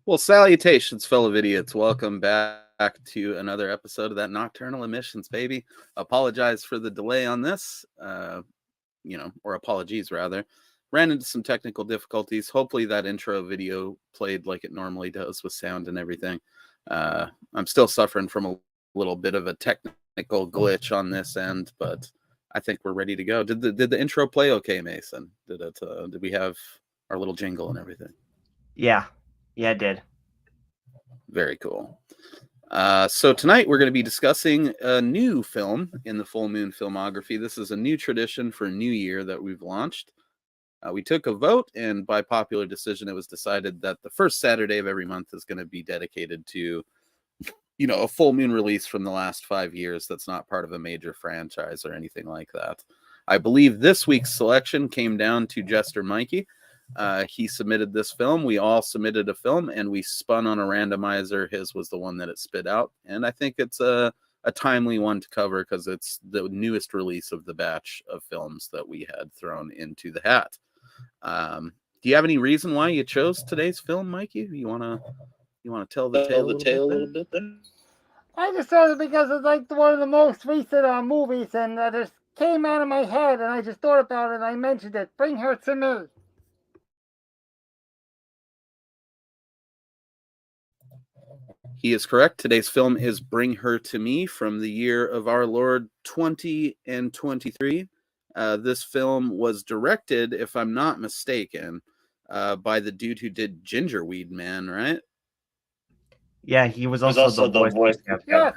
Well, salutations, fellow idiots. Welcome back to another episode of that Nocturnal Emissions, baby. Apologize for the delay on this, or apologies, rather. Ran into some technical difficulties. Hopefully that intro video played like it normally does with sound and everything. I'm still suffering from a little bit of a technical glitch on this end, but I think we're ready to go. Did the intro play okay, Mason? Did we have our little jingle and everything? Yeah, it did. Very cool. So tonight we're going to be discussing a new film in the Full Moon filmography. This is a new tradition for New Year that we've launched. We took a vote, and by popular decision, it was decided that the first Saturday of every month is going to be dedicated to, a full moon release from the last 5 years that's not part of a major franchise or anything like that. I believe this week's selection came down to Jester Mikey. He submitted this film. We all submitted a film, and we spun on a randomizer. His was the one that it spit out, and I think it's a timely one to cover because it's the newest release of the batch of films that we had thrown into the hat. Do you have any reason why you chose today's film, Mikey? You wanna tell the tale a little bit there? I just thought it because it's like one of the most recent movies, and just came out of my head, and I just thought about it, and I mentioned it. Bring Her to Me. He is correct. Today's film is Bring Her to Me from the year of our Lord 2023. This film was directed, if I'm not mistaken, by the dude who did Gingerweed Man, right? Yeah, he was also the voice. Yes,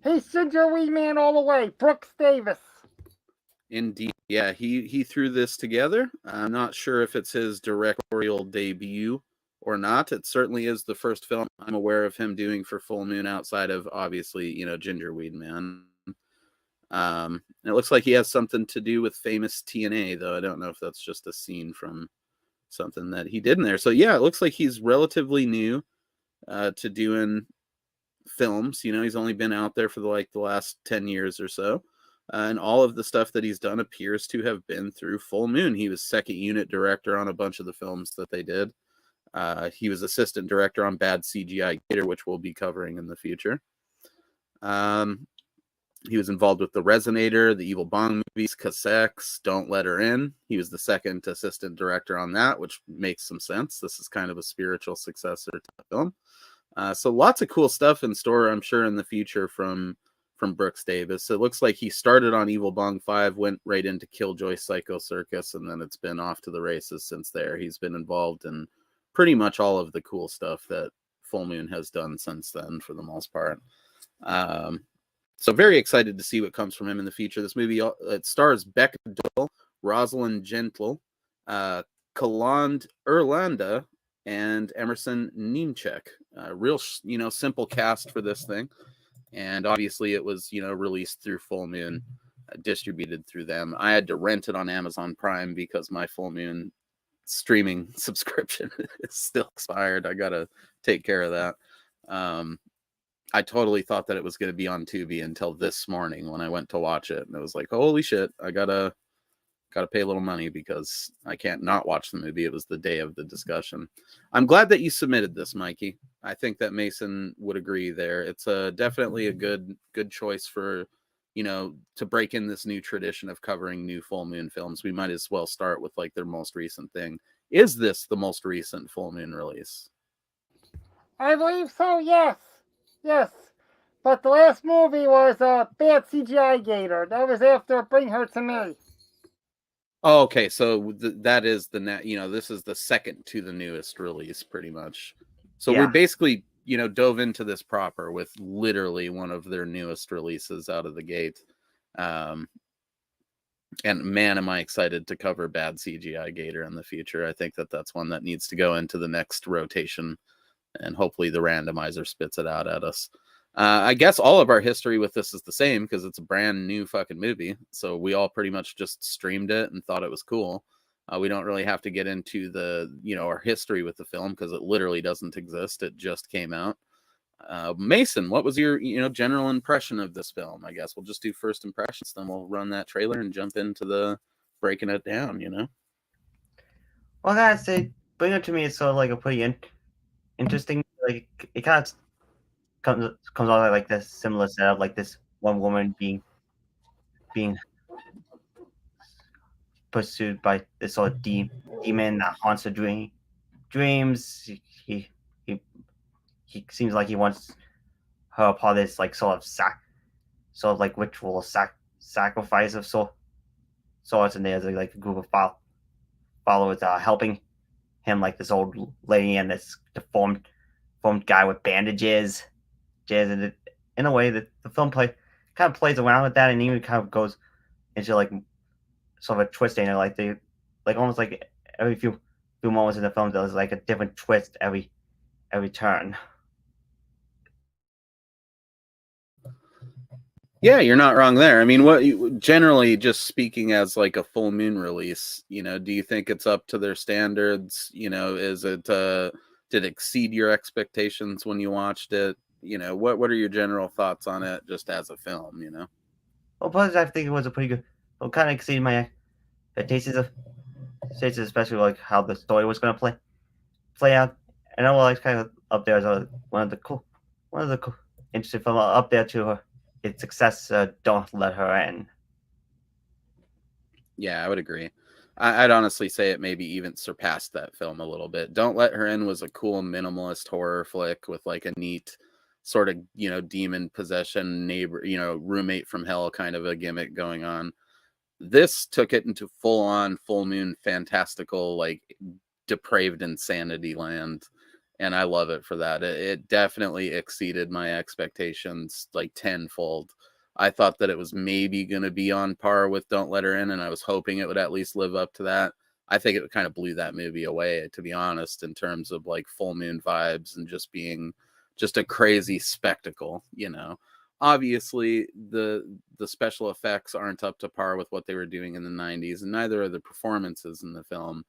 he's Gingerweed Man all the way. Brooks Davis. Indeed. Yeah, he threw this together. I'm not sure if it's his directorial debut or not. It certainly is the first film I'm aware of him doing for Full Moon outside of, obviously, Gingerweed Man. It looks like he has something to do with famous TNA, though I don't know if that's just a scene from something that he did in there. So yeah, it looks like he's relatively new to doing films. He's only been out there for the last 10 years or so. And all of the stuff that he's done appears to have been through Full Moon. He was second unit director on a bunch of the films that they did. He was assistant director on Bad CGI Gator, which we'll be covering in the future. He was involved with The Resonator, the Evil Bong movies, Cassex, Don't Let Her In. He was the second assistant director on that, which makes some sense. This is kind of a spiritual successor to the film. So lots of cool stuff in store, I'm sure, in the future from Brooks Davis. It looks like he started on Evil Bong 5, went right into Killjoy Psycho Circus, and then it's been off to the races since there. He's been involved in pretty much all of the cool stuff that Full Moon has done since then, for the most part. So very excited to see what comes from him in the future. This movie, it stars Beck Doyle, Rosalind Gentle, Kaland Erlanda, and Emerson Niemczek. Real, simple cast for this thing. And obviously it was, released through Full Moon, distributed through them. I had to rent it on Amazon Prime because my Full Moon streaming subscription is still expired. I got to take care of that. I totally thought that it was going to be on Tubi until this morning when I went to watch it. And it was like, holy shit, I gotta pay a little money because I can't not watch the movie. It was the day of the discussion. I'm glad that you submitted this, Mikey. I think that Mason would agree there. It's definitely a good choice for, to break in this new tradition of covering new Full Moon films. We might as well start with their most recent thing. Is this the most recent Full Moon release? I believe so, yes. Yes. But the last movie was Bad CGI Gator. That was after Bring Her to Me. Oh, okay, so that is this is the second to the newest release, pretty much. So we're basically, dove into this proper with literally one of their newest releases out of the gate. And man, am I excited to cover Bad CGI Gator in the future. I think that's one that needs to go into the next rotation, and hopefully the randomizer spits it out at us. I guess all of our history with this is the same because it's a brand new fucking movie. So we all pretty much just streamed it and thought it was cool. We don't really have to get into the, our history with the film because it literally doesn't exist. It just came out. Mason, what was your, general impression of this film? I guess we'll just do first impressions, then we'll run that trailer and jump into the breaking it down, Well, I gotta say, Bring It to Me is sort of like a pretty interesting. Like it kind of comes out like this similar setup, like this one woman being pursued by this sort of demon that haunts her dreams. He he seems like he wants her a part of this like sort of like ritual sacrifice of sorts, and there's like a group of followers helping him, like this old lady and this deformed guy with bandages. And in a way, that the film kind of plays around with that, and even kind of goes into like sort of a twist in it, like they like almost like every few moments in the film there's like a different twist every turn. Yeah, you're not wrong there. I mean, what generally, just speaking as like a full moon release, do you think it's up to their standards? Is it did it exceed your expectations when you watched it? What are your general thoughts on it just as a film? Well, plus I think it was a pretty good. Well, kind of exceeded my expectations, especially like how the story was going to play out. And I was kind of up there as one of the cool, interesting film up there to its success. Don't let her in. Yeah, I would agree. I'd honestly say it maybe even surpassed that film a little bit. Don't Let Her In was a cool minimalist horror flick with like a neat sort of, demon possession neighbor, roommate from hell kind of a gimmick going on. This took it into full on full moon fantastical, like depraved insanity land. And I love it for that. It definitely exceeded my expectations like tenfold. I thought that it was maybe going to be on par with Don't Let Her In, and I was hoping it would at least live up to that. I think it kind of blew that movie away, to be honest, in terms of like full moon vibes and just being just a crazy spectacle. Obviously the special effects aren't up to par with what they were doing in the 90s, and neither are the performances in the film,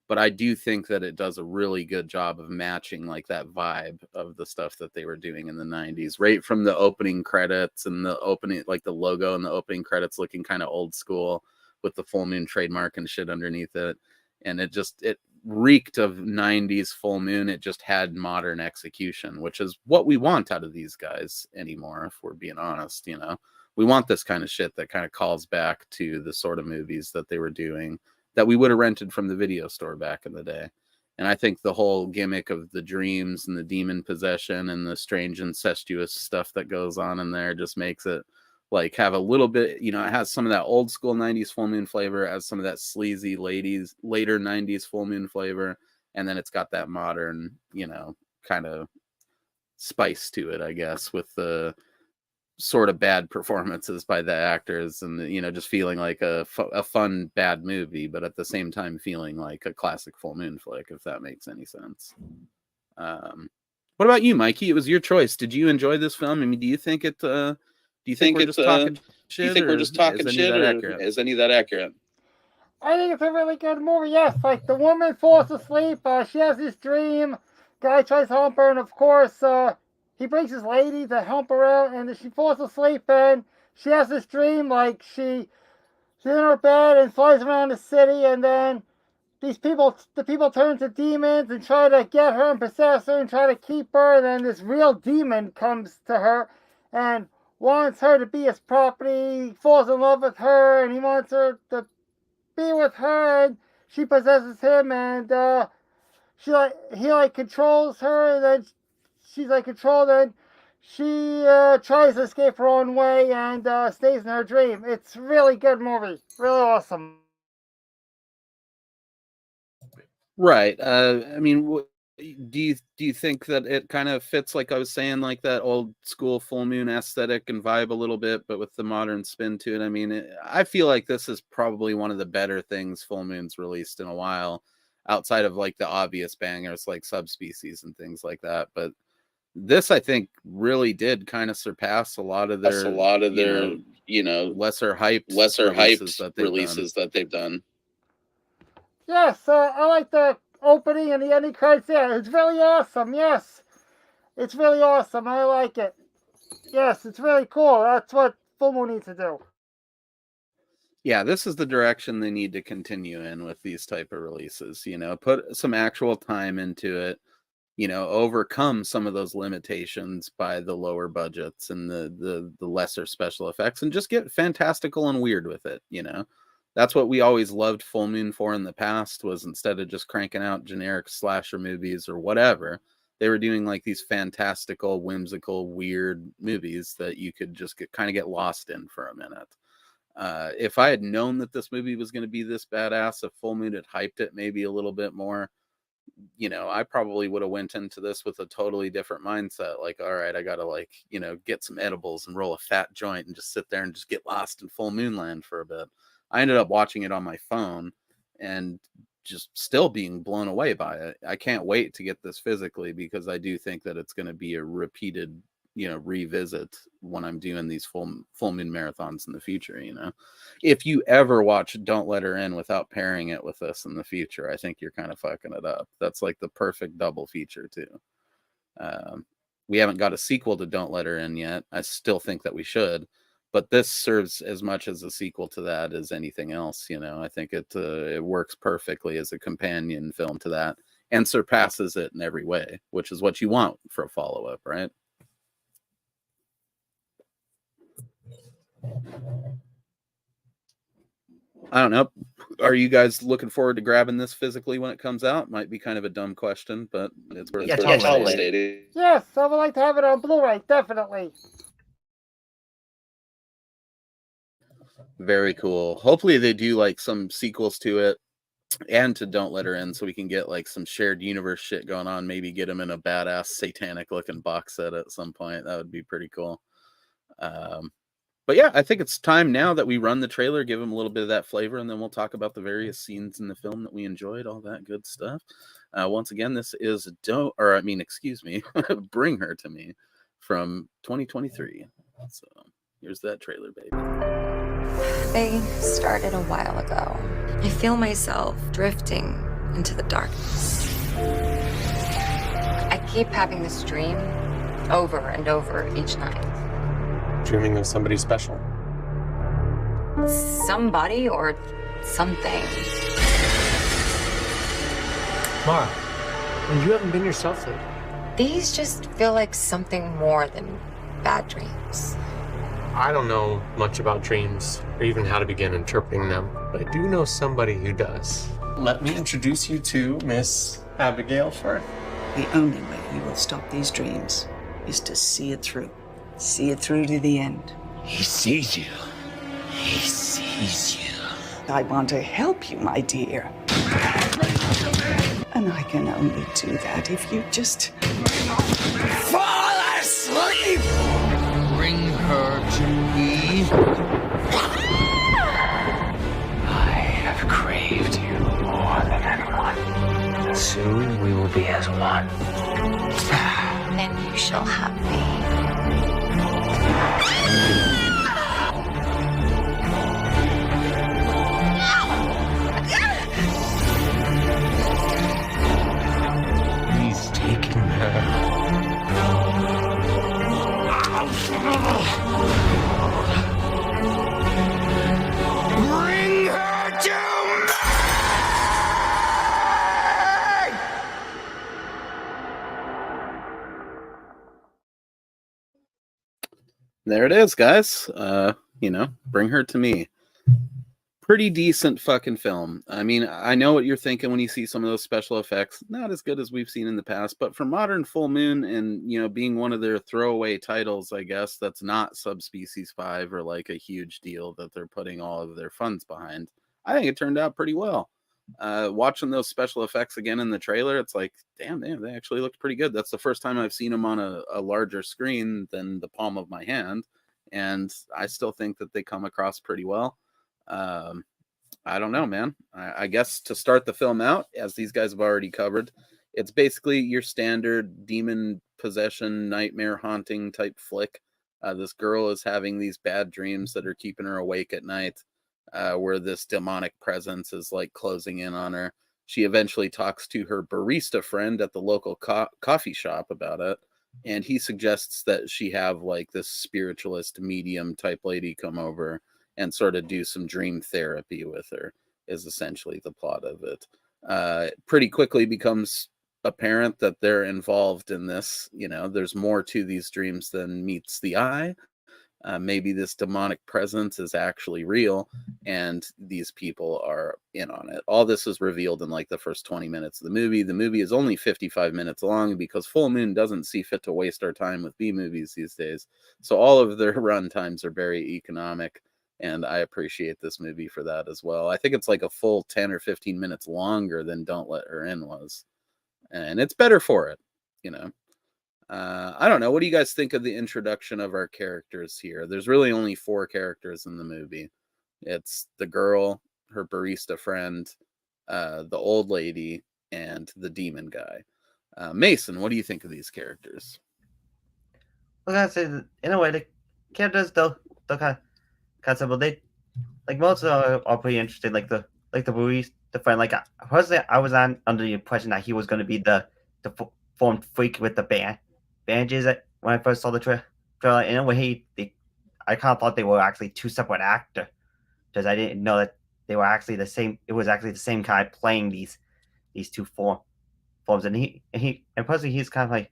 but I do think that it does a really good job of matching like that vibe of the stuff that they were doing in the 90s, right from the opening credits and the opening, like the logo and the opening credits looking kind of old school with the full moon trademark and shit underneath it. And it reeked of 90s full moon. It just had modern execution, which is what we want out of these guys anymore, if we're being honest. We want this kind of shit that kind of calls back to the sort of movies that they were doing that we would have rented from the video store back in the day. And I think the whole gimmick of the dreams and the demon possession and the strange incestuous stuff that goes on in there just makes it like have a little bit, it has some of that old school 90s full moon flavor, as some of that sleazy later 90s full moon flavor, and then it's got that modern, kind of spice to it, I guess, with the sort of bad performances by the actors, and just feeling like a fun bad movie, but at the same time feeling like a classic full moon flick, if that makes any sense. What about you, Mikey? It was your choice. Did you enjoy this film? I mean, do you think we're just talking shit? Do you think we're just talking shit, or is any of that accurate? I think it's a really good movie. Yes, like the woman falls asleep. She has this dream. Guy tries to help her, and of course, he brings his lady to help her out, and she falls asleep, and she has this dream like she's in her bed and flies around the city, and then the people turn into demons and try to get her and possess her and try to keep her, and then this real demon comes to her and wants her to be his property, falls in love with her, and he wants her to be with her, and she possesses him, and he like controls her, and then she's like controlled, and she tries to escape her own way and stays in her dream. It's a really good movie, really awesome. Right. I mean, do you think that it kind of fits, like I was saying, like that old school full moon aesthetic and vibe a little bit, but with the modern spin to it? I mean, I feel like this is probably one of the better things full moon's released in a while, outside of like the obvious bangers like Subspecies and things like that. But this, I think, really did kind of surpass a lot of their lesser hyped releases that they've done. Yes, I like the opening and the ending credits. Yeah, it's really awesome. Yes, it's really awesome. I like it. Yes, it's really cool. That's what Full Moon needs to do. Yeah, this is the direction they need to continue in with these type of releases. Put some actual time into it. overcome some of those limitations by the lower budgets and the lesser special effects, and just get fantastical and weird with it. That's what we always loved Full Moon for in the past, was instead of just cranking out generic slasher movies or whatever, they were doing like these fantastical, whimsical, weird movies that you could just get lost in for a minute. If I had known that this movie was going to be this badass, if Full Moon had hyped it maybe a little bit more, I probably would have went into this with a totally different mindset. Like, all right, I got to get some edibles and roll a fat joint and just sit there and just get lost in Full Moon land for a bit. I ended up watching it on my phone and just still being blown away by it. I can't wait to get this physically, because I do think that it's going to be a repeated, revisit when I'm doing these full moon marathons in the future. If you ever watch Don't Let Her In without pairing it with this in the future, I think you're kind of fucking it up. That's like the perfect double feature too. We haven't got a sequel to Don't Let Her In yet. I still think that we should, but this serves as much as a sequel to that as anything else. I think it works perfectly as a companion film to that and surpasses it in every way, which is what you want for a follow-up, right? I don't know. Are you guys looking forward to grabbing this physically when it comes out? Might be kind of a dumb question, but it's worth totally. Yes, I would like to have it on Blu-ray, definitely. Very cool. Hopefully they do like some sequels to it and to Don't Let Her In, so we can get like some shared universe shit going on. Maybe get them in a badass satanic looking box set at some point. That would be pretty cool. But yeah, I think it's time now that we run the trailer, give them a little bit of that flavor, and then we'll talk about the various scenes in the film that we enjoyed, all that good stuff. Once again, this is Bring Her to Me from 2023. So here's that trailer, baby. They started a while ago. I feel myself drifting into the darkness. I keep having this dream over and over each night. Dreaming of somebody special? Somebody or something. Mara, you haven't been yourself lately. These just feel like something more than bad dreams. I don't know much about dreams or even how to begin interpreting them, but I do know somebody who does. Let me introduce you to Miss Abigail Firth. The only way we will stop these dreams is to see it through. See it through to the end. He sees you. He sees you. I want to help you, my dear. And I can only do that if you just Fall asleep! Bring her to me. I have craved you more than anyone. Soon we will be as one. Then you shall have me. He's taking her. Bring her to me! There it is, guys. Bring Her to Me. Pretty decent fucking film. I mean, I know what you're thinking when you see some of those special effects. Not as good as we've seen in the past, but for modern Full Moon and, being one of their throwaway titles, I guess, that's not Subspecies 5 or like a huge deal that they're putting all of their funds behind, I think it turned out pretty well. Watching those special effects again in the trailer, it's like, damn, they actually looked pretty good. That's the first time I've seen them on a larger screen than the palm of my hand, and I still think that they come across pretty well. I don't know, man. I guess to start the film out, as these guys have already covered, it's basically your standard demon possession, nightmare haunting type flick. This girl is having these bad dreams that are keeping her awake at night, where this demonic presence is like closing in on her. She eventually talks to her barista friend at the local coffee shop about it, and he suggests that she have like this spiritualist medium type lady come over and sort of do some dream therapy with her, is essentially the plot of it. Pretty quickly becomes apparent that they're involved in this. You know, there's more to these dreams than meets the eye. Maybe this demonic presence is actually real and these people are in on it. All this is revealed in like the first 20 minutes of the movie. The movie is only 55 minutes long because Full Moon doesn't see fit to waste our time with B movies these days. So all of their run times are very economic, and I appreciate this movie for that as well. I think it's like a full 10 or 15 minutes longer than Don't Let Her In was, and it's better for it, you know. I don't know. What do you guys think of the introduction of our characters here? There's really only 4 characters in the movie. It's the girl, her barista friend, the old lady, and the demon guy. Mason, what do you think of these characters? I gotta say, that in a way, the characters though kind of simple. They like most of them are pretty interesting. Like the barista friend. Like personally, I was under the impression that he was going to be the formed freak with the bandages when I first saw the trailer. In a way, I kind of thought they were actually 2 separate actors because I didn't know that they were actually the same. It was actually the same guy playing these 2 forms, and personally, he's kind of like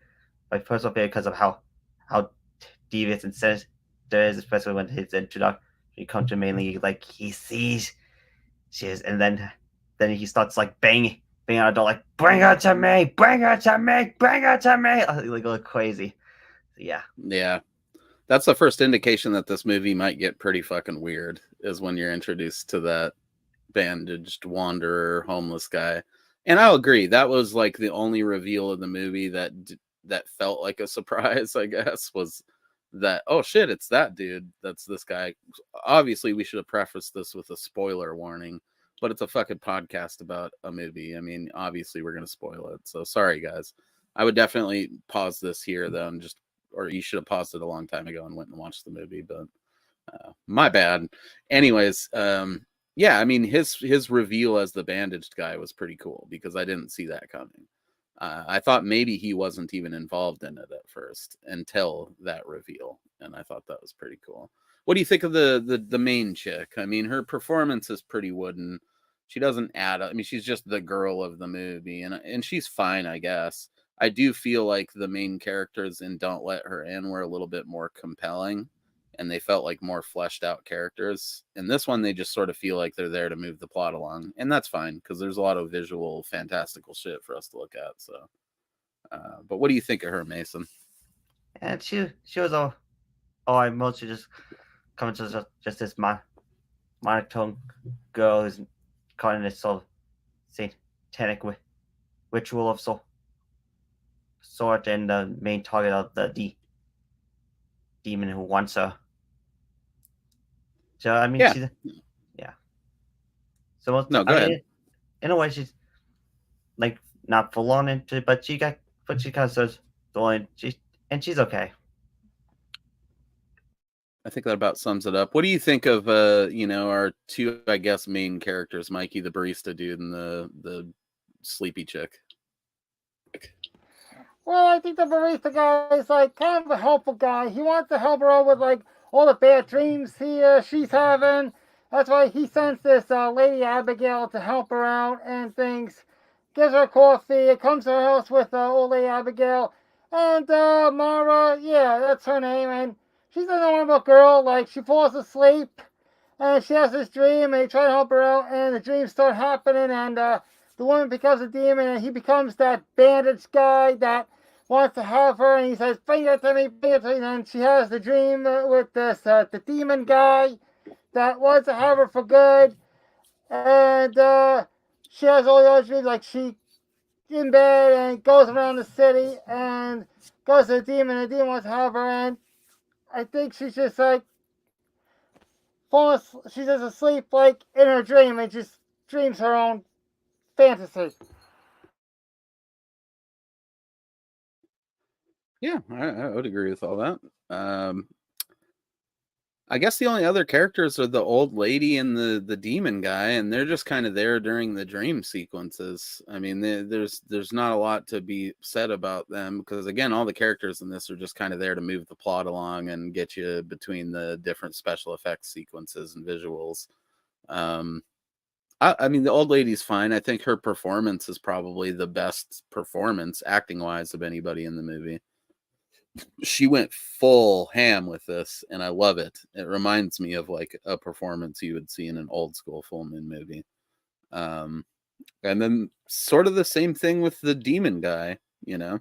my personal favorite because of how devious and sinister it is, especially when his introduction comes to mainly like he sees she's, and then he starts like banging on the door like bring her to me, bring her to me, bring her to me, like go crazy. So, yeah, that's the first indication that this movie might get pretty fucking weird, is when you're introduced to that bandaged wanderer homeless guy. And I'll agree, that was like the only reveal of the movie that felt like a surprise, I guess, was that, oh shit, it's that dude. That's this guy. Obviously, we should have prefaced this with a spoiler warning, but it's a fucking podcast about a movie. I mean, obviously, we're going to spoil it. So sorry, guys. I would definitely pause this here, though, and or you should have paused it a long time ago and went and watched the movie, but my bad. Anyways, yeah, I mean, his reveal as the bandaged guy was pretty cool because I didn't see that coming. I thought maybe he wasn't even involved in it at first until that reveal, and I thought that was pretty cool. What do you think of the main chick? I mean, her performance is pretty wooden. She doesn't add up. I mean, she's just the girl of the movie, and she's fine, I guess. I do feel like the main characters in Don't Let Her In were a little bit more compelling, and they felt like more fleshed out characters. In this one, they just sort of feel like they're there to move the plot along, and that's fine because there's a lot of visual, fantastical shit for us to look at. So, but what do you think of her, Mason? and she was all I mostly just coming to just this monotone girl who's caught in this sort of satanic ritual of sort, and the main target of the demon who wants her. So I mean, she's So no, go ahead. In a way, she's like not full on into it, but she kind of says she's okay. I think that about sums it up. What do you think of our 2, I guess, main characters, Mikey the barista dude and the sleepy chick? Well, I think the barista guy is like kind of a helpful guy. He wants to help her out with like all the bad dreams she's having. That's why he sends this Lady Abigail to help her out and things. Gives her coffee. Comes to her house with old Lady Abigail. And Mara, yeah, that's her name. And she's a normal girl. Like, she falls asleep. And she has this dream. And they try to help her out. And the dreams start happening. And the woman becomes a demon. And he becomes that bandaged guy that wants to have her. And he says, bring her to me, bring her to me. And she has the dream with this the demon guy that wants to have her for good, and she has all the other dreams, like she in bed and goes around the city and goes to the demon, and the demon wants to have her, and I think she's just like she's just asleep like in her dream and just dreams her own fantasy. Yeah, I would agree with all that. I guess the only other characters are the old lady and the demon guy, and they're just kind of there during the dream sequences. I mean, there's not a lot to be said about them because, again, all the characters in this are just kind of there to move the plot along and get you between the different special effects sequences and visuals. I mean, the old lady's fine. I think her performance is probably the best performance, acting-wise, of anybody in the movie. She went full ham with this, and I love it. It reminds me of like a performance you would see in an old school full moon movie. And then sort of the same thing with the demon guy, you know.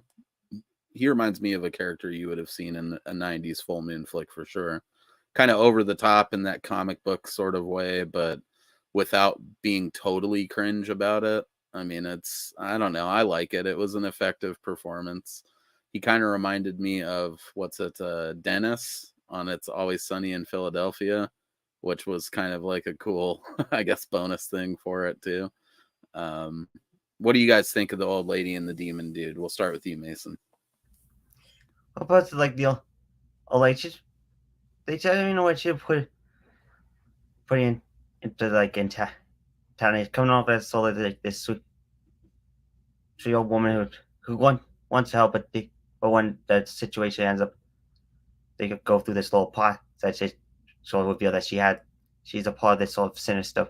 He reminds me of a character you would have seen in a 90s full moon flick for sure. Kind of over the top in that comic book sort of way, but without being totally cringe about it. I mean, I don't know. I like it. It was an effective performance. He kind of reminded me of Dennis on It's Always Sunny in Philadelphia, which was kind of like a cool, I guess, bonus thing for it too. What do you guys think of the old lady and the demon dude? We'll start with you, Mason. But like the like they tell you know what you put in into like into town. It's coming off as sort of like this sweet old woman who wants to help, but when the situation ends up, they could go through this little plot that she sort of reveal that she's a part of this sort of sinister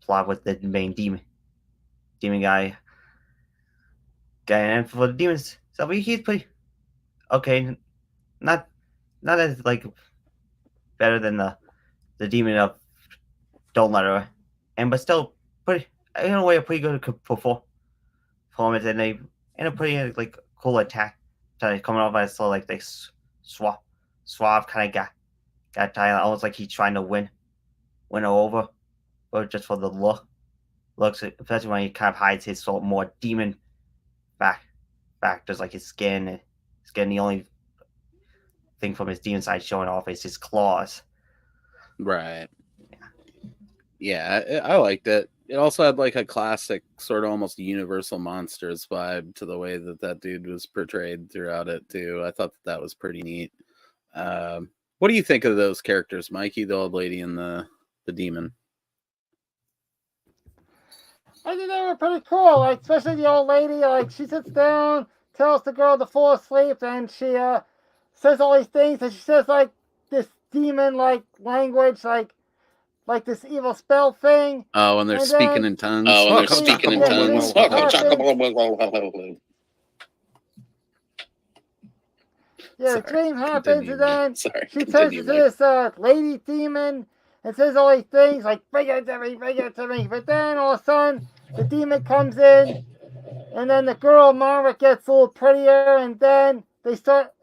plot with the main demon guy. And for the demons, so he's pretty okay. Not as like better than the demon of Don't Let Her, but still pretty in a way a pretty good performance, and they in a pretty like cool attack coming off as so like they suave kind of got tired, almost like he's trying to win her over, but just for the looks, especially when he kind of hides his sort of more demon factors like his skin. The only thing from his demon side showing off is his claws. Right. Yeah, I liked it. It also had like a classic sort of almost Universal Monsters vibe to the way that dude was portrayed throughout it too. I thought that was pretty neat. What do you think of those characters, Mikey, the old lady and the demon? I think they were pretty cool. Like, especially the old lady. Like, she sits down, tells the girl to fall asleep, and she says all these things. And she says like this demon like language, like this evil spell thing. Oh, and they're And speaking then- in tongues. Oh, and they're speaking in tongues. Yeah, the dream happens, and then she turns into this lady demon and says all these things like, bring it to me, bring it to me. But then all of a sudden, the demon comes in, and then the girl, Mara, gets a little prettier, and then they start,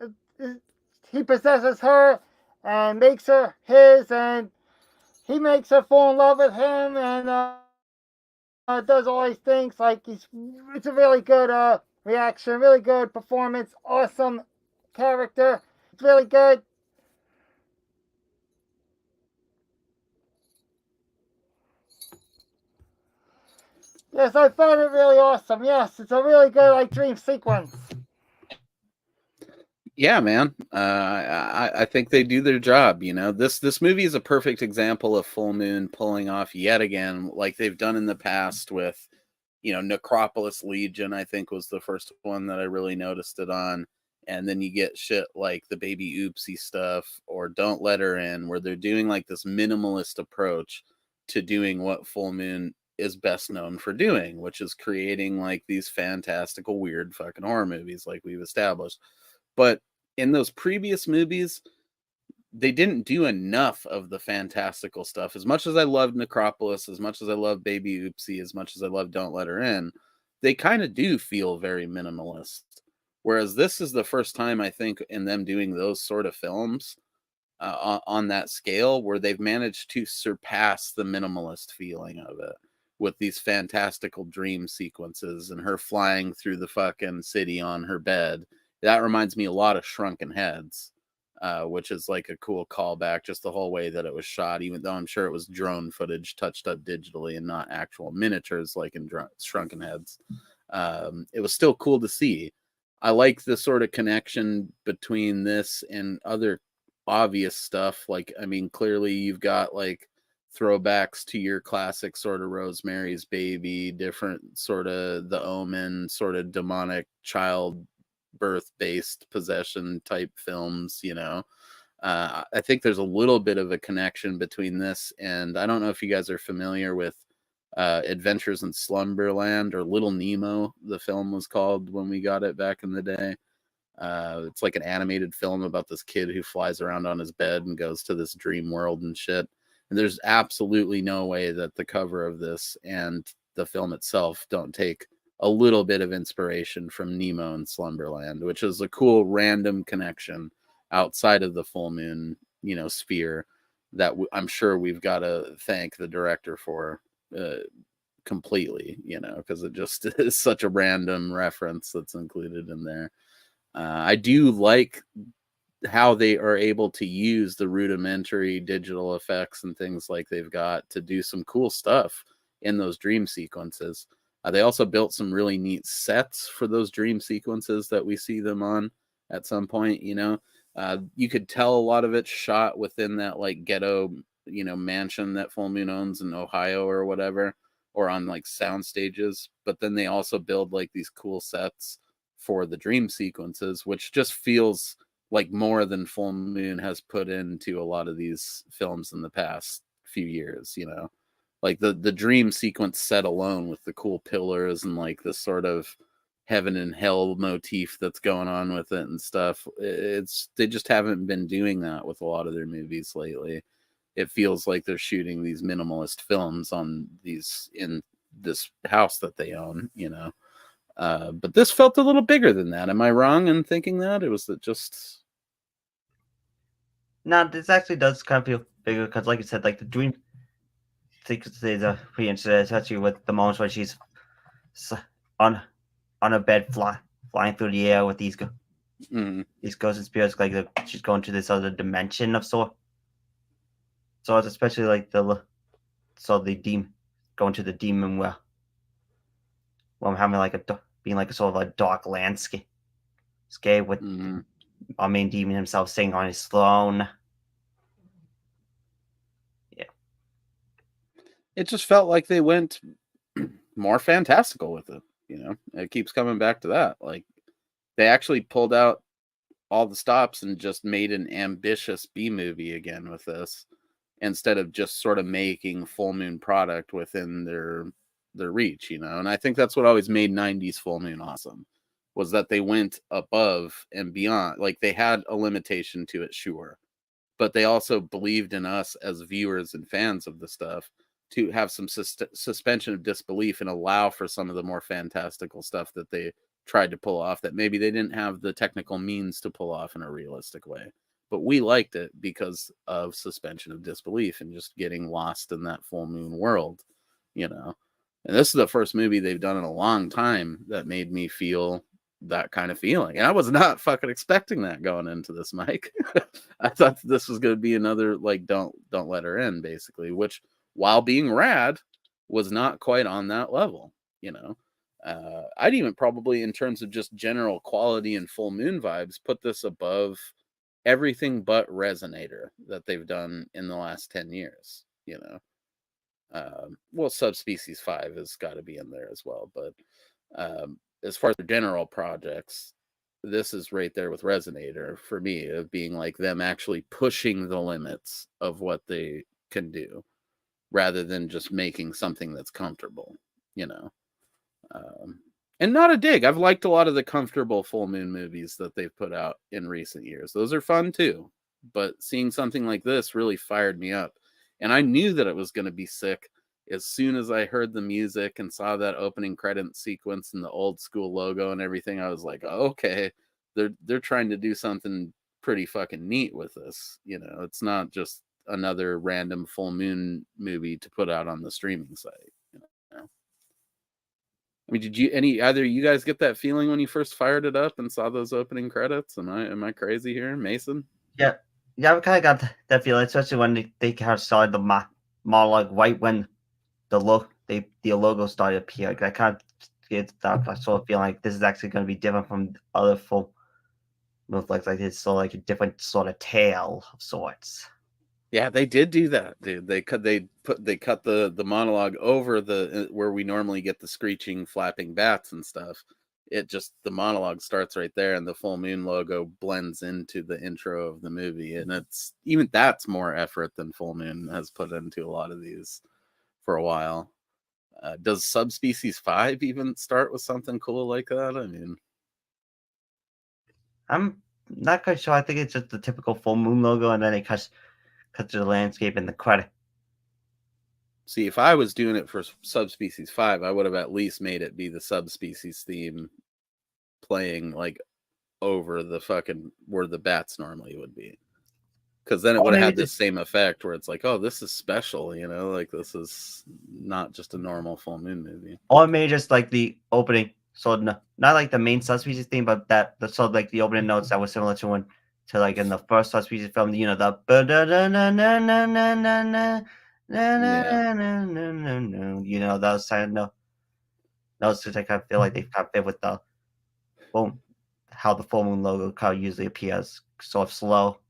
he possesses her and makes her his, and he makes her fall in love with him, and does all these things. Like, it's a really good reaction, really good performance, awesome character. It's really good. Yes, I found it really awesome. Yes, it's a really good like dream sequence. Yeah, man. I think they do their job. You know, this movie is a perfect example of Full Moon pulling off yet again, like they've done in the past with, you know, Necropolis Legion. I think was the first one that I really noticed it on. And then you get shit like the Baby Oopsie stuff or Don't Let Her In, where they're doing like this minimalist approach to doing what Full Moon is best known for doing, which is creating like these fantastical, weird fucking horror movies like we've established. But in those previous movies, they didn't do enough of the fantastical stuff. As much as I loved Necropolis, as much as I love Baby Oopsie, as much as I love Don't Let Her In, they kind of do feel very minimalist. Whereas this is the first time, I think, in them doing those sort of films on that scale where they've managed to surpass the minimalist feeling of it with these fantastical dream sequences and her flying through the fucking city on her bed. That reminds me a lot of Shrunken Heads, which is like a cool callback, just the whole way that it was shot, even though I'm sure it was drone footage touched up digitally and not actual miniatures like in Shrunken Heads. It was still cool to see. I like the sort of connection between this and other obvious stuff. Like, I mean, clearly you've got like throwbacks to your classic sort of Rosemary's Baby, different sort of The Omen, sort of demonic child birth based possession type films, you know. I think there's a little bit of a connection between this and I don't know if you guys are familiar with Adventures in Slumberland, or Little Nemo, the film was called when we got it back in the day. It's like an animated film about this kid who flies around on his bed and goes to this dream world and shit. And there's absolutely no way that the cover of this and the film itself don't take a little bit of inspiration from Nemo and Slumberland, which is a cool random connection outside of the full moon, sphere that I'm sure we've got to thank the director for completely, because it just is such a random reference that's included in there. I do like how they are able to use the rudimentary digital effects and things like they've got to do some cool stuff in those dream sequences. They also built some really neat sets for those dream sequences that we see them on at some point. You could tell a lot of it's shot within that like ghetto, mansion that Full Moon owns in Ohio or whatever, or on like sound stages. But then they also build like these cool sets for the dream sequences, which just feels like more than Full Moon has put into a lot of these films in the past few years, like the dream sequence set alone with the cool pillars and like this sort of heaven and hell motif that's going on with it and stuff. They just haven't been doing that with a lot of their movies lately. It feels like they're shooting these minimalist films in this house that they own, but this felt a little bigger than that. Am I wrong in thinking that? It was just... No, this actually does kind of feel bigger because, like you said, like the dream sequences are pretty interesting, especially with the moments where she's on a bed flying through the air with these ghosts and spirits, like she's going to this other dimension of sorts. So it's especially like the demon going to the demon where I'm having like being like a sort of a dark landscape with our main demon himself sitting on his throne. Yeah, it just felt like they went more fantastical with it. It keeps coming back to that. Like they actually pulled out all the stops and just made an ambitious B movie again with this, instead of just sort of making Full Moon product within their reach, And I think that's what always made 90s Full Moon awesome, was that they went above and beyond. Like they had a limitation to it, sure, but they also believed in us as viewers and fans of the stuff to have some suspension of disbelief and allow for some of the more fantastical stuff that they tried to pull off that maybe they didn't have the technical means to pull off in a realistic way. But we liked it because of suspension of disbelief and just getting lost in that Full Moon world, And this is the first movie they've done in a long time that made me feel that kind of feeling. And I was not fucking expecting that going into this, Mike. I thought this was going to be another, like, don't let her in, basically, which, while being rad, was not quite on that level, I'd even probably, in terms of just general quality and Full Moon vibes, put this above everything but Resonator that they've done in the last 10 years, well, Subspecies 5 has got to be in there as well, but as far as the general projects, this is right there with Resonator for me, of being like them actually pushing the limits of what they can do rather than just making something that's comfortable, and not a dig. I've liked a lot of the comfortable Full Moon movies that they've put out in recent years. Those are fun too, but seeing something like this really fired me up. And I knew that it was going to be sick as soon as I heard the music and saw that opening credit sequence and the old school logo and everything. I was like, oh, okay, they're trying to do something pretty fucking neat with this. It's not just another random Full Moon movie to put out on the streaming site. I mean, did either you guys get that feeling when you first fired it up and saw those opening credits? Am I crazy here, Mason? Yeah, I kind of got that feeling, especially when they kind of started the monologue right when the logo started appearing. I kind of get that sort of feeling like this is actually going to be different from other Full Moon, like it's sort of like a different sort of tale of sorts. Yeah, they did do that, dude. They cut the monologue over the where we normally get the screeching, flapping bats and stuff. The monologue starts right there, and the Full Moon logo blends into the intro of the movie, and that's more effort than Full Moon has put into a lot of these for a while. Does Subspecies 5 even start with something cool like that? I mean, I'm not quite sure. I think it's just the typical full moon logo, and then it cuts to the landscape and the credit. see, if I was doing it for Subspecies 5, I would have at least made it be the Subspecies theme playing like over the fucking where the bats normally would be. Because then it would have had this same effect where it's like, oh, this is special, you know, like this is not just a normal full moon movie. Or maybe just like the opening, so not like the main Subspecies theme, but so like the opening notes that was similar to like in the first Subspecies film, you know, the you know, those kind of notes that I kind of feel like they kind of fit with the how the full moon logo kind of usually appears, sort of slow.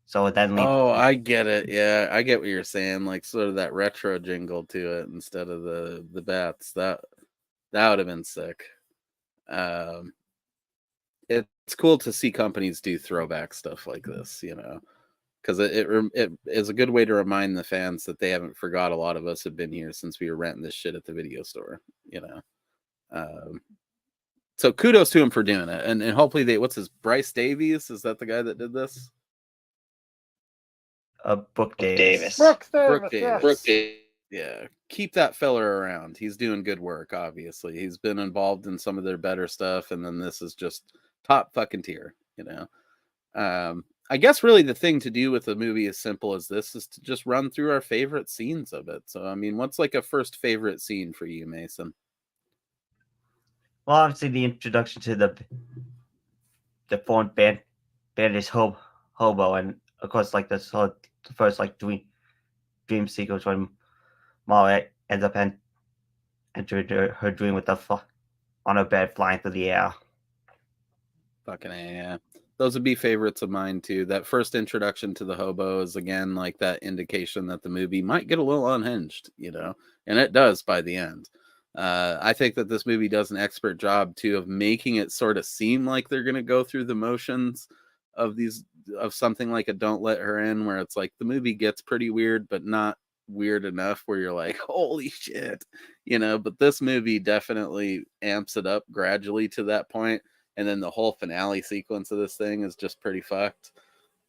So it then leads. Oh, I get it. Yeah, I get what you're saying. Like sort of that retro jingle to it instead of the bats. That would have been sick. It's cool to see companies do throwback stuff like this, you know, because it is a good way to remind the fans that they haven't forgot a lot of us have been here since we were renting this shit at the video store, you know. So kudos to him for doing it, and hopefully what's his Bryce Davies? Is that the guy that did this? Brooke Davis. Brooke Davis. Yeah, keep that fella around. He's doing good work, obviously. He's been involved in some of their better stuff, and then this is just top fucking tier, you know. I guess really the thing to do with a movie as simple as this is to just run through our favorite scenes of it. So, I mean, what's like a first favorite scene for you, Mason? Well, obviously the introduction to the foreign bandage hobo, and of course like the first like dream sequence when Molly ends up entering her dream with on her bed flying through the air. Fucking yeah. Those would be favorites of mine too. That first introduction to the hobo is again like that indication that the movie might get a little unhinged, you know, and it does by the end. I think that this movie does an expert job too of making it sort of seem like they're gonna go through the motions of something like a Don't Let Her In, where it's like the movie gets pretty weird, but not weird enough where you're like, holy shit, you know. But this movie definitely amps it up gradually to that point, and then the whole finale sequence of this thing is just pretty fucked.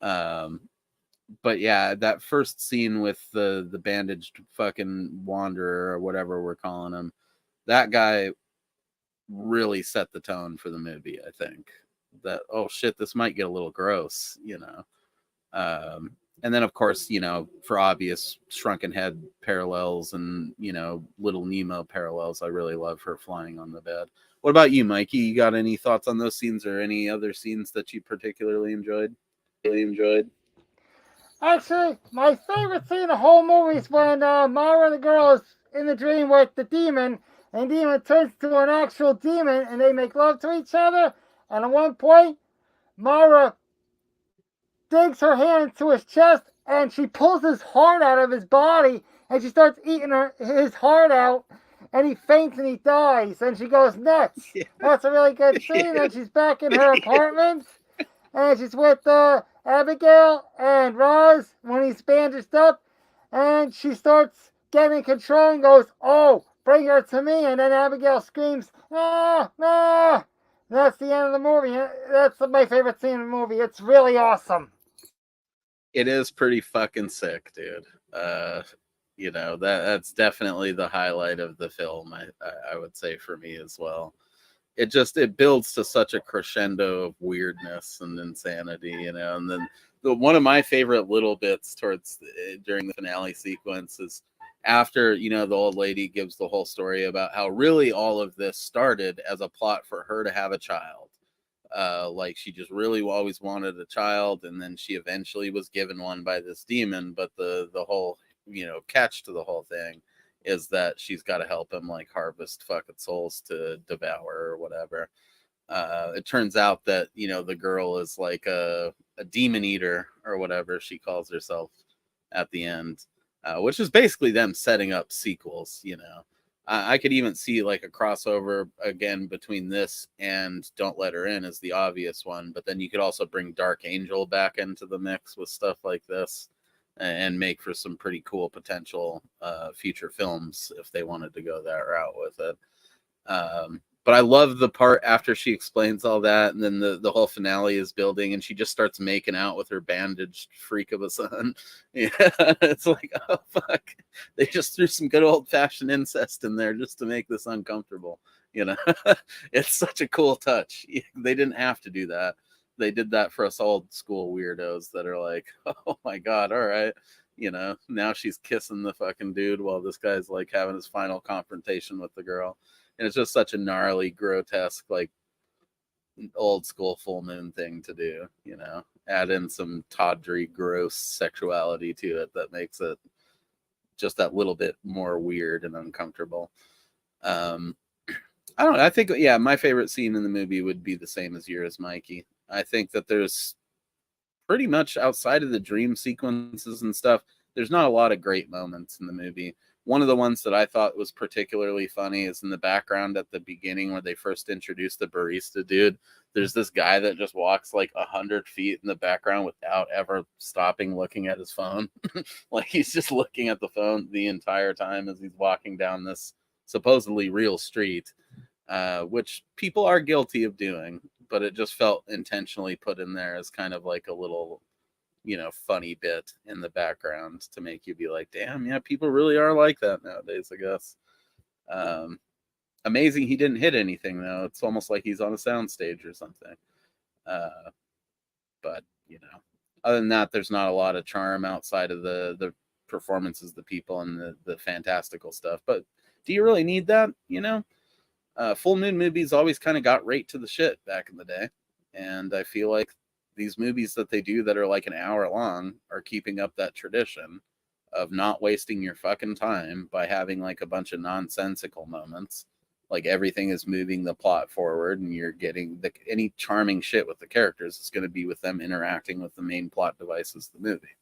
But yeah, that first scene with the bandaged fucking wanderer or whatever we're calling him, that guy really set the tone for the movie. I think that, oh shit, this might get a little gross, you know. And then of course, you know, for obvious Shrunken Head parallels and, you know, Little Nemo parallels, I really love her flying on the bed. What about you, Mikey? You got any thoughts on those scenes or any other scenes that you particularly enjoyed? Actually, my favorite scene in the whole movie is when Mara the girl is in the dream with the demon, and the demon turns to an actual demon, and they make love to each other. And at one point, Mara digs her hand into his chest, and she pulls his heart out of his body, and she starts eating his heart out, and he faints and he dies, and she goes nuts. Yeah. That's a really good scene, and she's back in her apartment, and she's with Abigail and Roz when he's bandaged up, and she starts getting control and goes, oh, bring her to me, and then Abigail screams, ah, ah. That's the end of the movie. That's my favorite scene in the movie. It's really awesome. It is pretty fucking sick, dude. You know, that's definitely the highlight of the film. I would say for me as well. It builds to such a crescendo of weirdness and insanity, you know. And then one of my favorite little bits during the finale sequence is after, you know, the old lady gives the whole story about how really all of this started as a plot for her to have a child. Like she just really always wanted a child, and then she eventually was given one by this demon. But the whole, you know, catch to the whole thing is that she's got to help him like harvest fucking souls to devour or whatever. It turns out that, you know, the girl is like a demon eater or whatever she calls herself at the end, which is basically them setting up sequels, you know. I could even see like a crossover again between this and Don't Let Her In as the obvious one, but then you could also bring Dark Angel back into the mix with stuff like this. and make for some pretty cool potential future films if they wanted to go that route with it. But I love the part after she explains all that, and then the whole finale is building, and she just starts making out with her bandaged freak of a son. Yeah, it's like, oh fuck, they just threw some good old fashioned incest in there just to make this uncomfortable. You know, it's such a cool touch. They didn't have to do that. They did that for us old school weirdos that are like, oh my god, all right. You know, now she's kissing the fucking dude while this guy's like having his final confrontation with the girl. And it's just such a gnarly, grotesque, like old school full moon thing to do, you know, add in some tawdry, gross sexuality to it that makes it just that little bit more weird and uncomfortable. I don't know. I think, yeah, my favorite scene in the movie would be the same as yours, Mikey. I think that there's pretty much outside of the dream sequences and stuff, there's not a lot of great moments in the movie. One of the ones that I thought was particularly funny is in the background at the beginning where they first introduced the barista dude. There's this guy that just walks like 100 feet in the background without ever stopping looking at his phone. Like he's just looking at the phone the entire time as he's walking down this supposedly real street, which people are guilty of doing, but it just felt intentionally put in there as kind of like a little, you know, funny bit in the background to make you be like, damn, yeah, people really are like that nowadays, I guess. Amazing he didn't hit anything, though. It's almost like he's on a soundstage or something. But, you know, other than that, there's not a lot of charm outside of the performances, the people, and the fantastical stuff. But do you really need that, you know? Full moon movies always kind of got right to the shit back in the day. And I feel like these movies that they do that are like an hour long are keeping up that tradition of not wasting your fucking time by having like a bunch of nonsensical moments. Like everything is moving the plot forward and you're getting any charming shit with the characters is going to be with them interacting with the main plot devices of the movie.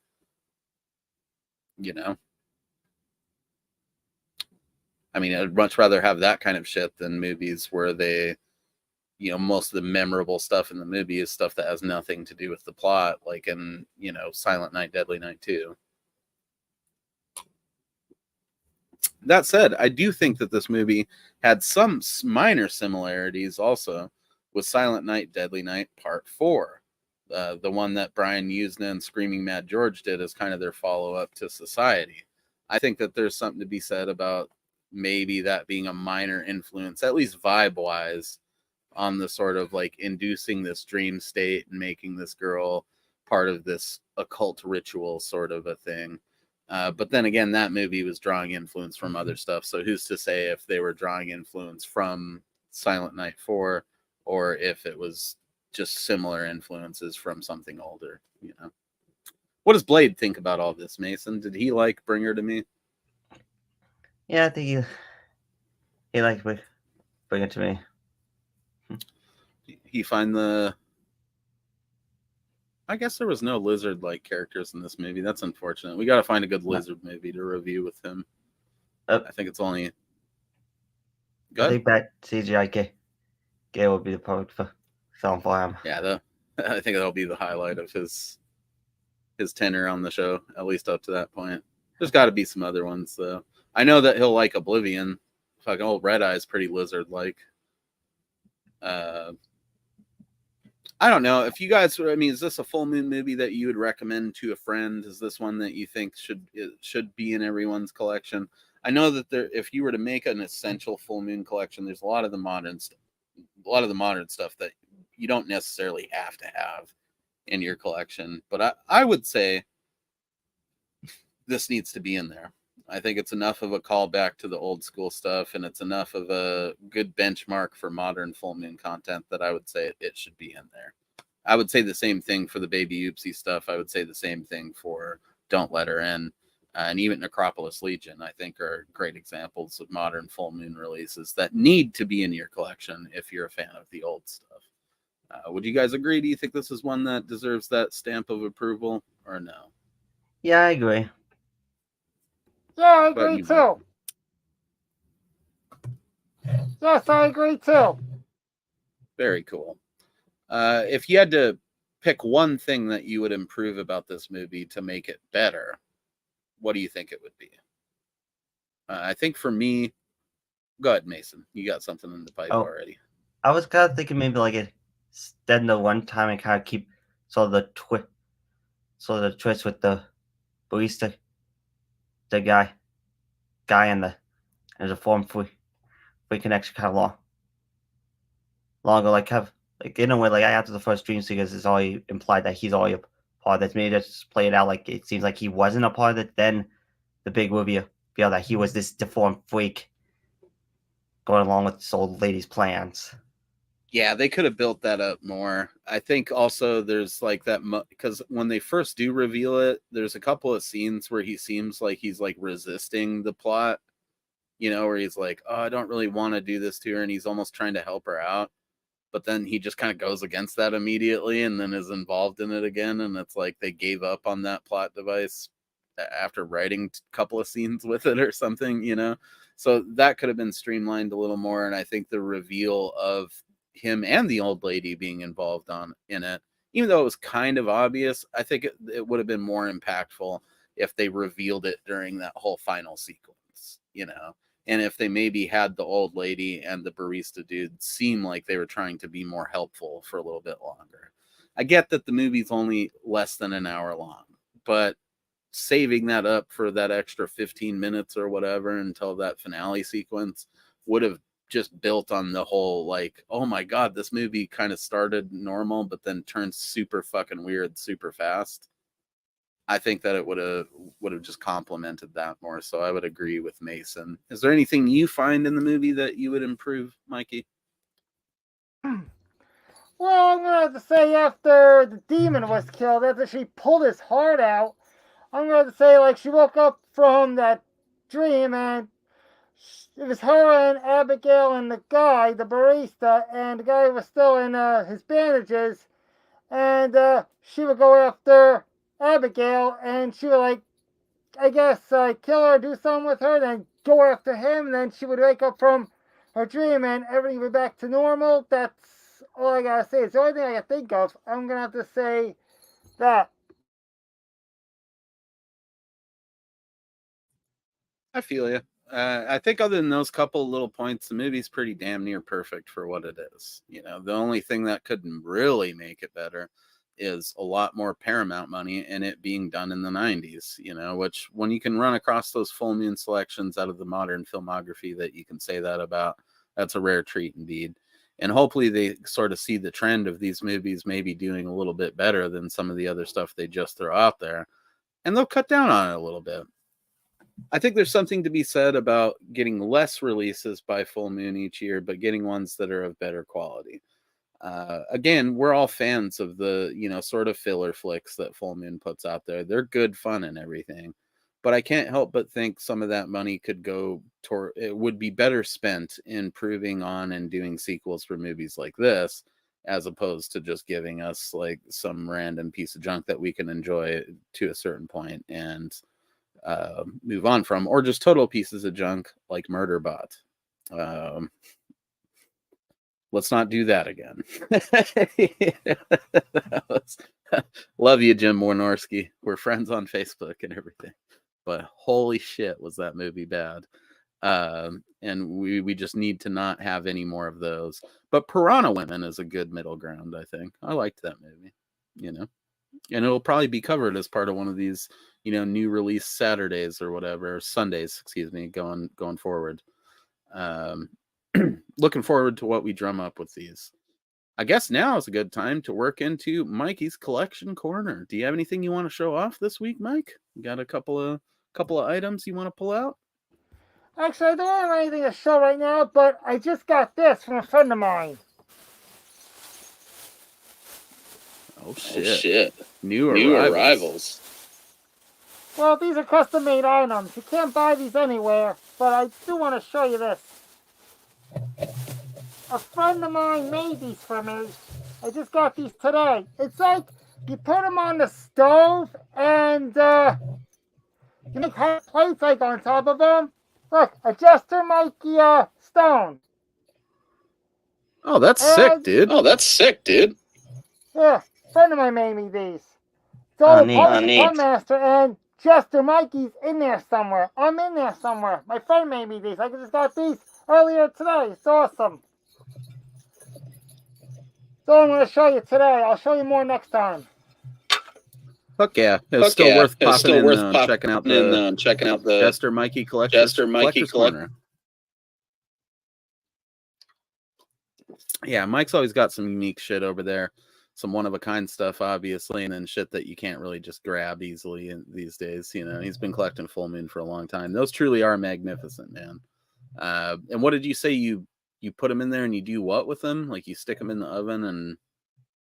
You know? I mean, I'd much rather have that kind of shit than movies where they, you know, most of the memorable stuff in the movie is stuff that has nothing to do with the plot, like in, you know, Silent Night, Deadly Night 2. That said, I do think that this movie had some minor similarities also with Silent Night, Deadly Night Part 4. The one that Brian Usna and Screaming Mad George did as kind of their follow-up to Society. I think that there's something to be said about maybe that being a minor influence, at least vibe-wise, on the sort of like inducing this dream state and making this girl part of this occult ritual sort of a thing. But then again, that movie was drawing influence from other stuff. So who's to say if they were drawing influence from Silent Night 4 or if it was just similar influences from something older, you know? What does Blade think about all this, Mason? Did he like Bring Her to Me? Yeah, I think he liked Bring It to Me. He find the... I guess there was no lizard-like characters in this movie. That's unfortunate. We got to find a good lizard movie to review with him. I think it's only... Good? I think that CGI gay will be the perfect film for him. Yeah, I think that'll be the highlight of his tenure on the show, at least up to that point. There's got to be some other ones, though. I know that he'll like Oblivion. Fucking old Red Eye's pretty lizard-like. I don't know if you guys. I mean, is this a full moon movie that you would recommend to a friend? Is this one that you think should be in everyone's collection? I know that if you were to make an essential full moon collection, there's a lot of the modern stuff that you don't necessarily have to have in your collection. But I would say this needs to be in there. I think it's enough of a callback to the old school stuff, and it's enough of a good benchmark for modern full moon content that I would say it should be in there. I would say the same thing for the Baby Oopsie stuff. I would say the same thing for Don't Let Her In, and even Necropolis Legion, I think, are great examples of modern full moon releases that need to be in your collection if you're a fan of the old stuff. Would you guys agree? Do you think this is one that deserves that stamp of approval, or no? Yeah, I agree. Yeah, I agree too. Yes, I agree too. Very cool. If you had to pick one thing that you would improve about this movie to make it better, what do you think it would be? I think for me, go ahead, Mason. You got something in the pipe already. I was kind of thinking maybe like it instead of the one time and kind of keep the twist with the barista, the guy and the form free connection kind of longer, like have like in a way like after the first dream sequence it's already implied that he's already a part of that. Maybe just play it out like it seems like he wasn't a part of it. Then the big reveal that he was this deformed freak going along with this old lady's plans. Yeah, they could have built that up more. I think also there's like that because when they first do reveal it, there's a couple of scenes where he seems like he's like resisting the plot, you know, where he's like, oh, I don't really want to do this to her, and he's almost trying to help her out. But then he just kind of goes against that immediately and then is involved in it again. And it's like they gave up on that plot device after writing a couple of scenes with it or something, you know? So that could have been streamlined a little more. And I think the reveal of him and the old lady being involved in it, even though it was kind of obvious, I think it would have been more impactful if they revealed it during that whole final sequence, you know? And if they maybe had the old lady and the barista dude seem like they were trying to be more helpful for a little bit longer. I get that the movie's only less than an hour long, but saving that up for that extra 15 minutes or whatever until that finale sequence would have just built on the whole, like, oh my God, this movie kind of started normal, but then turned super fucking weird super fast. I think that it would have just complemented that more. So I would agree with Mason. Is there anything you find in the movie that you would improve, Mikey? Well, I'm gonna have to say after the demon was killed, after she pulled his heart out, I'm gonna have to say like she woke up from that dream and it was her and Abigail and the guy, the barista, and the guy was still in his bandages, and she would go after Abigail, and she would, like, I guess, kill her, do something with her, then go after him, and then she would wake up from her dream, and everything would be back to normal. That's all I gotta say. It's the only thing I can think of. I'm gonna have to say that. I feel you. I think other than those couple little points, the movie's pretty damn near perfect for what it is. You know, the only thing that could really make it better is a lot more Paramount money and it being done in the 90s, you know, which when you can run across those full moon selections out of the modern filmography that you can say that about, that's a rare treat indeed. And hopefully they sort of see the trend of these movies maybe doing a little bit better than some of the other stuff they just throw out there, and they'll cut down on it a little bit. I think there's something to be said about getting less releases by full moon each year, but getting ones that are of better quality. Again, we're all fans of the, you know, sort of filler flicks that Full Moon puts out there. They're good fun and everything, but I can't help but think some of that money could go toward, it would be better spent improving on and doing sequels for movies like this, as opposed to just giving us like some random piece of junk that we can enjoy to a certain point and move on from, or just total pieces of junk like Murderbot. Let's not do that again. Love you, Jim Warnorski. We're friends on Facebook and everything. But holy shit, was that movie bad. And we just need to not have any more of those. But Piranha Women is a good middle ground, I think. I liked that movie, you know. And it'll probably be covered as part of one of these, you know, new release Saturdays or whatever, Sundays, excuse me, going forward. Looking forward to what we drum up with these. I guess now is a good time to work into Mikey's collection corner. Do you have anything you want to show off this week, Mike? You got a couple of items you want to pull out? Actually, I don't have anything to show right now, but I just got this from a friend of mine. Oh shit. New arrivals. Well, these are custom-made items. You can't buy these anywhere, but I do want to show you this. A friend of mine made these for me. I just got these today. It's like you put them on the stove and you make hot plates like on top of them. Look, adjuster Mikey Stone. Oh, that's sick, dude. Yeah, friend of mine made me these. So Oh, neat. Public Master, and Jester Mikey's in there somewhere. I'm in there somewhere. My friend made me these. I just got these earlier today. It's awesome. So I'm going to show you today. I'll show you more next time. Fuck yeah. It's still worth popping in and checking out the Jester Mikey Collector's Corner. Yeah, Mike's always got some unique shit over there. Some one-of-a-kind stuff, obviously, and then shit that you can't really just grab easily these days. You know, he's been collecting Full Moon for a long time. Those truly are magnificent, man. And what did you say? You put them in there and you do what with them? Like you stick them in the oven, and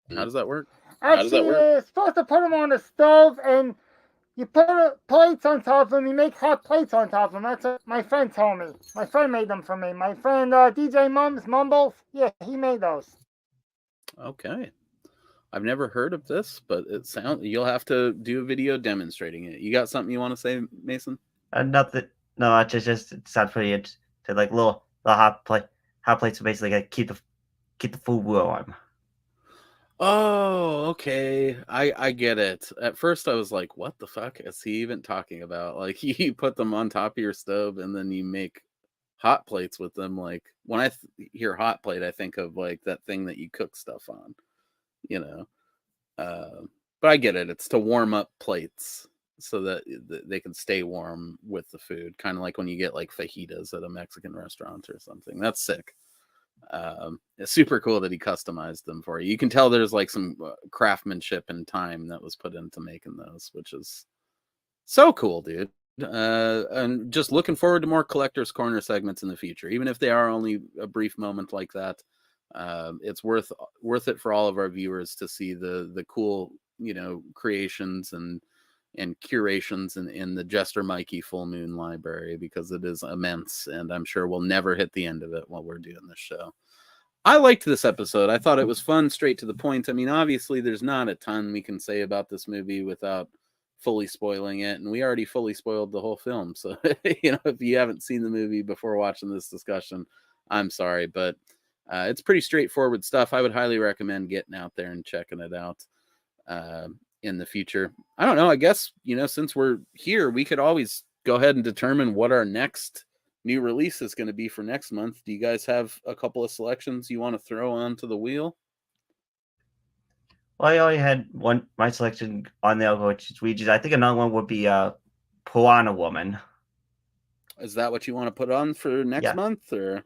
how does that work? Actually, you're supposed to put them on the stove, and you put plates on top of them. You make hot plates on top of them. That's what my friend told me. My friend made them for me. My friend DJ Mumbles, yeah, he made those. Okay. I've never heard of this, but it sounds you'll have to do a video demonstrating it. You got something you want to say, Mason? Nothing. No, it sounds pretty interesting. Like little hot plates are basically like keep the food warm. Oh, okay. I get it. At first I was like, what the fuck is he even talking about? Like you put them on top of your stove and then you make hot plates with them. Like when I hear hot plate, I think of like that thing that you cook stuff on, you know. But I get it. It's to warm up plates so that they can stay warm with the food. Kind of like when you get like fajitas at a Mexican restaurant or something. That's sick. It's super cool that he customized them for you. You can tell there's like some craftsmanship and time that was put into making those, which is so cool, dude. And just looking forward to more Collector's Corner segments in the future, even if they are only a brief moment like that. It's worth it for all of our viewers to see the cool, you know, creations and curations in the Jester Mikey Full Moon library, because it is immense, and I'm sure we'll never hit the end of it while we're doing this show. I liked this episode. I thought it was fun, straight to the point. I mean, obviously there's not a ton we can say about this movie without fully spoiling it, and we already fully spoiled the whole film. So, you know, if you haven't seen the movie before watching this discussion, I'm sorry, but it's pretty straightforward stuff. I would highly recommend getting out there and checking it out in the future. I don't know. I guess, you know, since we're here, we could always go ahead and determine what our next new release is going to be for next month. Do you guys have a couple of selections you want to throw onto the wheel? Well, I already had my selection on there, which I think another one would be Piranha Woman. Is that what you want to put on for next month, or?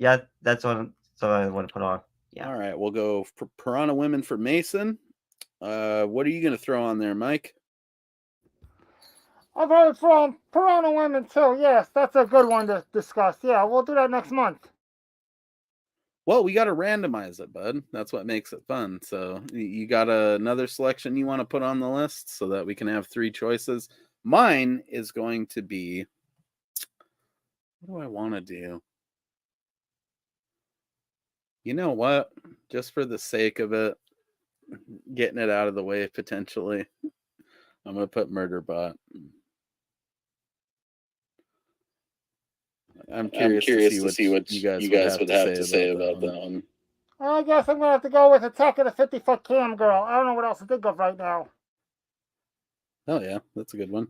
Yeah, that's what I want to put on. Yeah. All right, we'll go for Piranha Women for Mason. What are you going to throw on there, Mike? I've heard from Piranha Women too. Yes, that's a good one to discuss. Yeah, we'll do that next month. Well, we got to randomize it, bud. That's what makes it fun. So you got another selection you want to put on the list so that we can have 3 choices? Mine is going to be, what do I want to do? You know what? Just for the sake of it, getting it out of the way potentially, I'm going to put Murderbot. I'm curious to see what you guys would have to say about that one. I guess I'm going to have to go with Attack of the 50-Foot Cam Girl. I don't know what else to think of right now. Oh, yeah. That's a good one.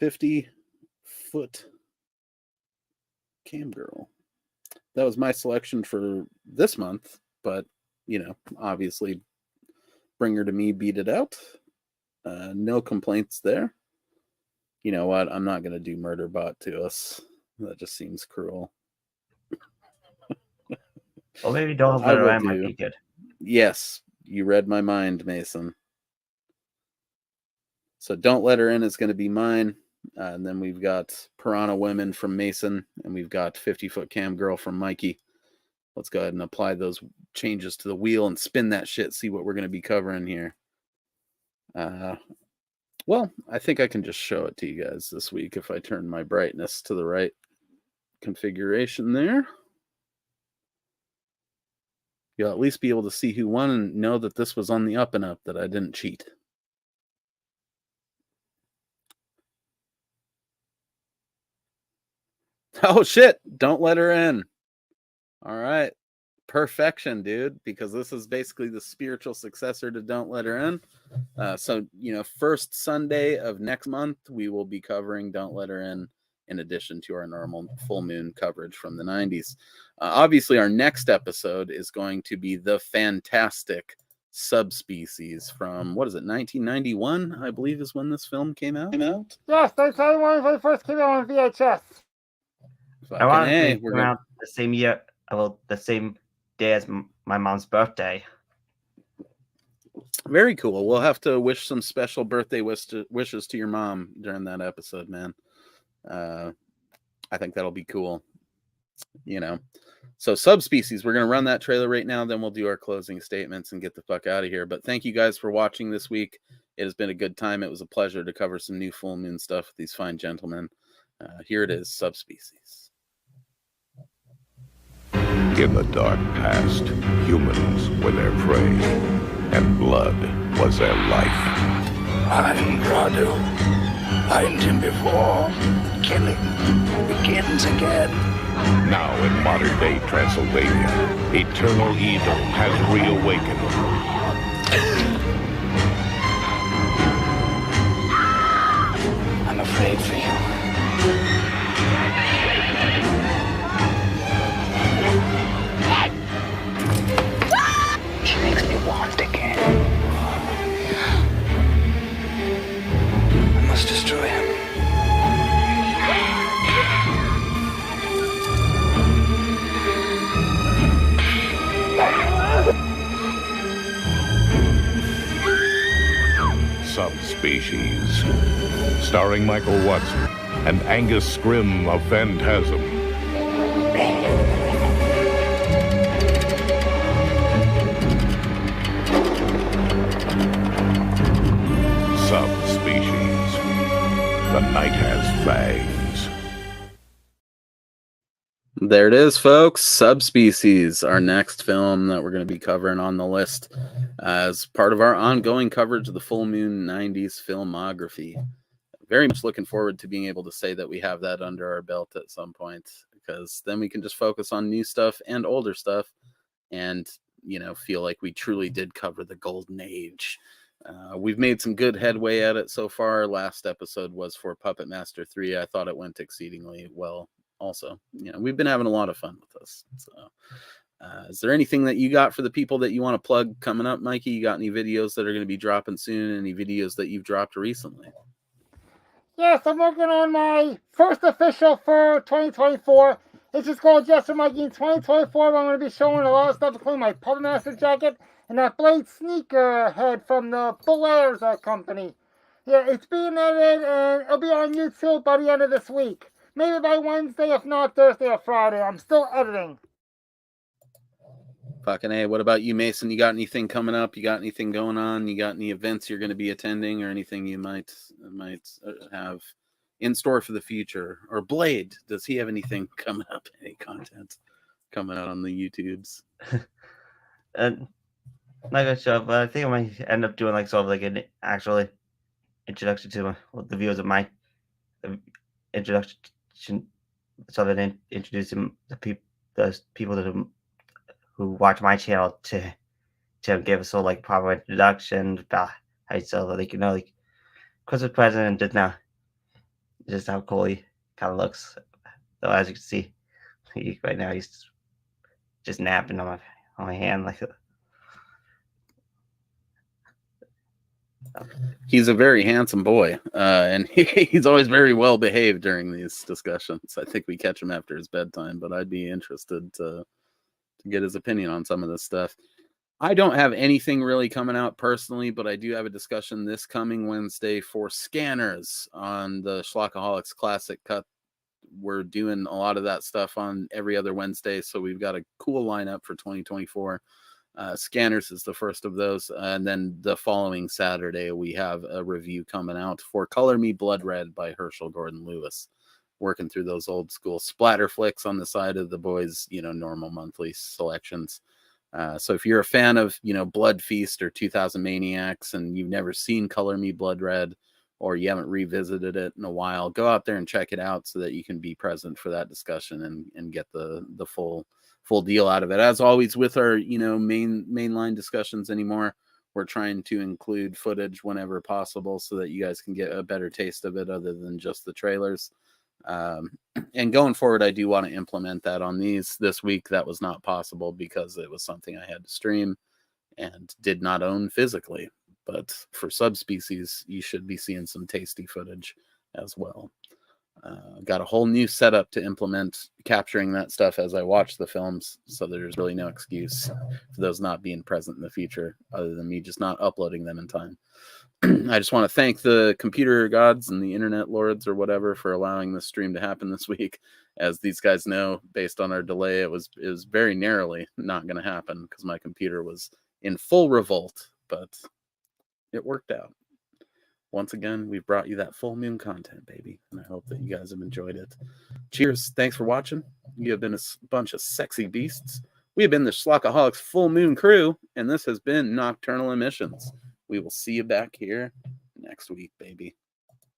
50-Foot Cam Girl. That was my selection for this month, but, you know, obviously Bring Her to Me beat it out. No complaints there. You know what? I'm not going to do Murderbot to us. That just seems cruel. Well, maybe Don't Let Her In might be good. Yes, you read my mind, Mason. So Don't Let Her In is going to be mine. And then we've got Piranha Women from Mason, and we've got 50-Foot Cam Girl from Mikey. Let's go ahead and apply those changes to the wheel and spin that shit, see what we're going to be covering here. Well, I think I can just show it to you guys this week if I turn my brightness to the right configuration there. You'll at least be able to see who won and know that this was on the up and up, that I didn't cheat. Oh, shit. Don't Let Her In. All right. perfection, dude, because this is basically the spiritual successor to Don't Let Her In. So, first Sunday of next month, we will be covering Don't Let Her in addition to our normal full moon coverage from the 90s. Obviously, our next episode is going to be the fantastic Subspecies from, 1991, I believe is when this film came out. Yes, they tell you when it first came out on VHS. Ironically, it came out the same year, the same day as my mom's birthday. Very cool. We'll have to wish some special birthday wishes to your mom during that episode, man. I think that'll be cool. So Subspecies, we're going to run that trailer right now. Then we'll do our closing statements and get the fuck out of here. But thank you guys for watching this week. It has been a good time. It was a pleasure to cover some new full moon stuff with these fine gentlemen. Here it is, Subspecies. In the dark past, humans were their prey, and blood was their life. I'm Radu. Find him before killing begins again. Now in modern-day Transylvania, eternal evil has reawakened. I'm afraid for you. She makes me want again. I must destroy him. Subspecies, starring Michael Watson and Angus Scrimm of Phantasm. Subspecies, the night has fangs. There it is, folks. Subspecies, our next film that we're going to be covering on the list as part of our ongoing coverage of the full moon 90s filmography. Very much looking forward to being able to say that we have that under our belt at some point, because then we can just focus on new stuff and older stuff and, feel like we truly did cover the golden age. We've made some good headway at it so far. Last episode was for Puppet Master 3. I thought it went exceedingly well. Also, we've been having a lot of fun with this. So, is there anything that you got for the people that you want to plug coming up, Mikey? You got any videos that are going to be dropping soon? Any videos that you've dropped recently? Yes, I'm working on my first official for 2024. It's just called Just for Mikey in 2024. I'm going to be showing a lot of stuff, including my Puppet Master jacket and that Blade sneaker head from the Belair's company. Yeah, it's being edited and it'll be on YouTube by the end of this week. Maybe by Wednesday, if not Thursday or Friday. I'm still editing. Fucking A. What about you, Mason? You got anything coming up? You got anything going on? You got any events you're going to be attending or anything you might have in store for the future? Or Blade, does he have anything coming up? Any content coming out on the YouTubes? Not gonna show, but I think I might end up doing an actually introduction to the viewers of my introduction. So that introducing the people who watch my channel to give us a proper introduction about how so Christmas present and just how cool he kind of looks. So as you can see, right now he's just napping on my hand He's a very handsome boy, and he's always very well behaved during these discussions. I think we catch him after his bedtime, but I'd be interested to get his opinion on some of this stuff. I don't have anything really coming out personally, but I do have a discussion this coming Wednesday for Scanners on the Schlockaholics Classic Cut. We're doing a lot of that stuff on every other Wednesday, so we've got a cool lineup for 2024. Scanners is the first of those, and then the following Saturday we have a review coming out for Color Me Blood Red by Herschel Gordon Lewis, working through those old school splatter flicks on the side of the boys normal monthly selections. So if you're a fan of Blood Feast or 2000 Maniacs and you've never seen Color Me Blood Red, or you haven't revisited it in a while, go out there and check it out so that you can be present for that discussion and get the full full deal out of it. As always with our, mainline discussions anymore, we're trying to include footage whenever possible so that you guys can get a better taste of it other than just the trailers. And going forward, I do want to implement that on these. This week, that was not possible because it was something I had to stream and did not own physically. But for subspecies, you should be seeing some tasty footage as well. Got a whole new setup to implement capturing that stuff as I watch the films, so there's really no excuse for those not being present in the future other than me just not uploading them in time. I just want to thank the computer gods and the internet lords or whatever for allowing this stream to happen this week. As these guys know, based on our delay, it was very narrowly not going to happen because my computer was in full revolt, but it worked out. Once again, we've brought you that full moon content, baby, and I hope that you guys have enjoyed it. Cheers. Thanks for watching. You have been a bunch of sexy beasts. We have been the Schlockaholics Full Moon crew, and this has been Nocturnal Emissions. We will see you back here next week, baby.